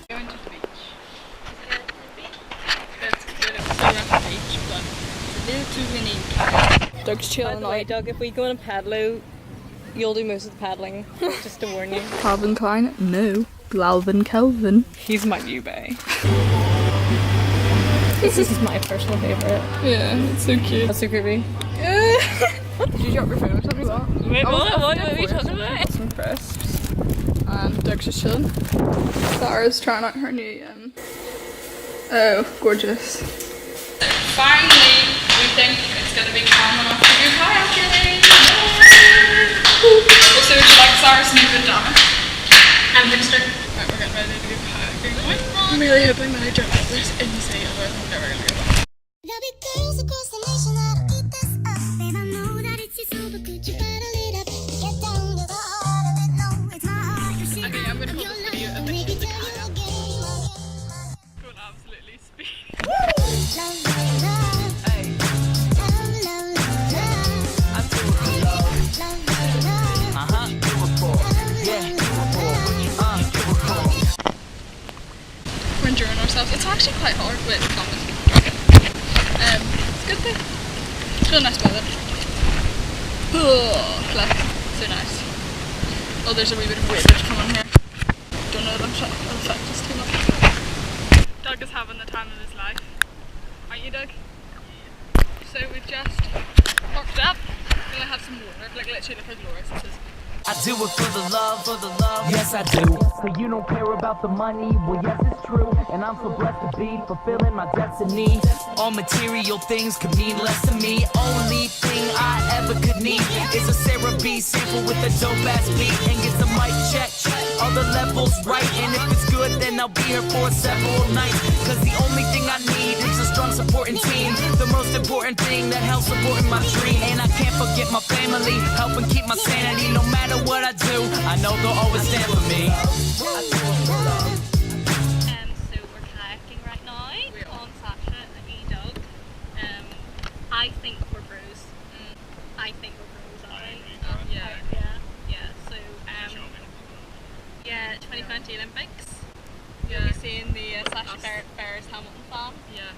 Going to the beach. It's good. It's so rough at the beach, but a little too many kayak. Doug's chilling By the way, Doug, if we go on a paddle, you'll do most of the paddling, just to warn you. Calvin Klein? No. Galvin Kelvin. He's my new bae. This is my personal favourite. Yeah, it's so cute. That's so creepy. Did you drop your phone or something like that? Wait, Oh, what are we talking about? Some crisps. And Doug's just chilling. Sarah's trying out her new oh, gorgeous. Finally, we think it's going to be calm enough to go kayaking. Also, would you like Sarah's snippet damage? I'm hipster. Right, we're getting ready to go kayaking. I'm really hoping that I don't get this in the sea, otherwise I'm never going to go back. There'll be girls across the nation that'll eat this up. Babe, I know that it's your soul, but could you bottle it up? Get down to the heart of it. No, it's my heart. You see, Okay, I'm going to call this video a make bit it of the tell you kayak. again. Going absolutely speed. Love, love, love. Hey. Love, love, love, love. I do it for love. Love, love, love. Uh-huh. Do it for. Yeah, do it for. Do it for. We're enjoying ourselves. It's actually quite hard with comments. It's good though. It's really nice weather. Oh, like, so nice. Oh, there's a wee bit of waves coming here. Don't know if it'll affect us too much. Doug is having the time of his life. Aren't you, Doug? So we've just parked up. We're gonna have some water. Like literally look how glorious this is. I do it for the love, yes I do. So you don't care about the money, well yes it's true. And I'm so blessed to be fulfilling my destiny. All material things could mean less to me. Only thing I ever could need is a Sarah B sample with a dope ass beat. And get the mic check, all the levels right. And if it's good then I'll be here for several nights. Cause the only thing I need is a strong supporting team. The most important thing that helps supporting my dream. And I can't forget my family, helping keep my sanity. No matter what I do, I know they'll always stand for me. So we're kayaking right now on Sasha and E-Dog. I think we're bros. I think we're bros, aren't we? Yeah. So, yeah, 2020 Olympics. Yeah. We've seen the Sasha Barrett-Ferris Hamilton fan. Yeah.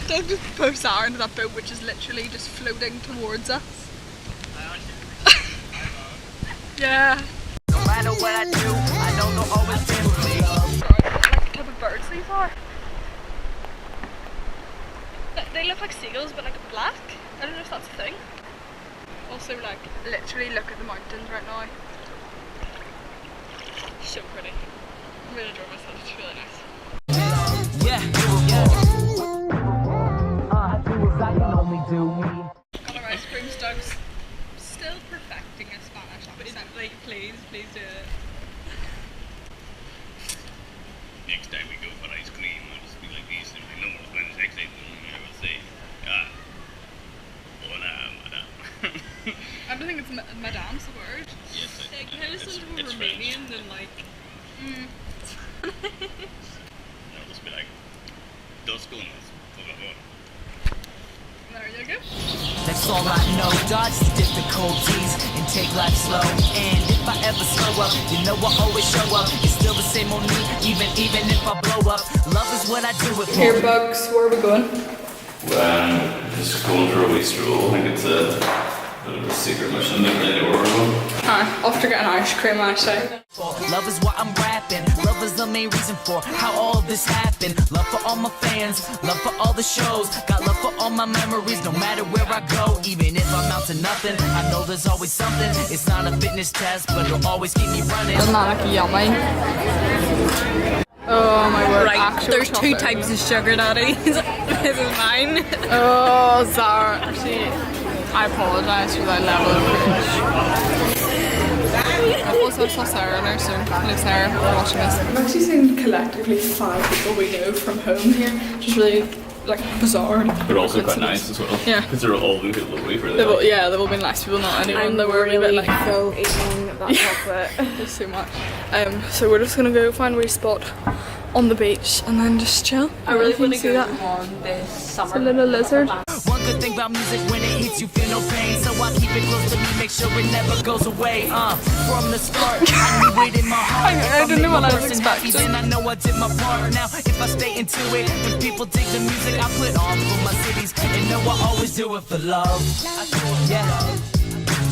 Doug just posts Sarah into that boat which is literally just floating towards us. Yeah. No matter what I do, I know they'll always stand with me. Like the type of birds these are. They look like seagulls but like black. I don't know if that's a thing. Also like literally look at the mountains right now. So pretty. I'm really enjoying myself, it's really nice. Yeah, I do as I can only do me. On our ice cream Doug's still perfecting a Spanish accent. Like please do it. Next time we go for ice cream, I'll just be like this and I know Spanish accent and I will say, hola, madame. I don't think it's madame's the word. Yes, Like, can I listen to a it's Romanian and like, I'll just be like, dos conos, por favor. there you go. That's all I know. Dodge the difficulties and take life slow. And if I ever slow up, you know I always show up. It's still the same old me, even if I blow up. Love is what I do it for. Here, Bugs, where are we going? Just going for a wee stroll. I think it's a bit of a secret mission that they were on. Off to get an ice cream, I say. Love is what I'm rapping. Love is the main reason for how all of this happened. Love for all my fans, love for all the shows. Got love for all my memories, no matter where I go. Even if I'm out to nothing, I know there's always something. It's not a fitness test, but it'll always keep me running. Isn't that like yummy? Oh my word, Right, actual there's two chocolate. types of sugar daddies. This is mine. Oh, Zara, actually, I apologise for that level of cringe. I also saw Sarah in there, so hello Sarah, if you're watching this. I've actually seen collectively 5 people we know from home here, which is really like bizarre. They're also quite nice as well. Yeah. Because they're all been people away for They've all, yeah, they've all been nice people, not anyone. They were a bit like so eating that chocolate. there's so much. So we're just gonna go find a wee spot on the beach and then just chill. I really want to see that. this summer. It's a little lizard. One good thing about music, when it hits you feel no pain. So I keep it close to me, make sure it never goes away. From the start, I knew it in my heart. I don't know what I was expecting. Then I know I did my part. Now if I stay into it, when people dig the music I put on for my cities, and know I always do it for love. Yeah,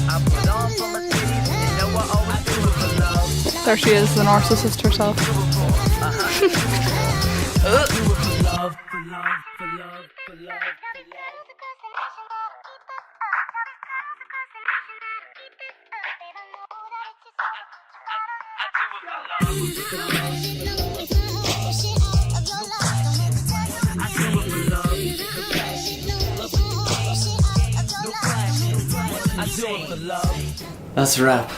I put on for my cities, and know I always do it for love. There she is, the narcissist herself. Do it for love, for love, for love, for love. That's a wrap.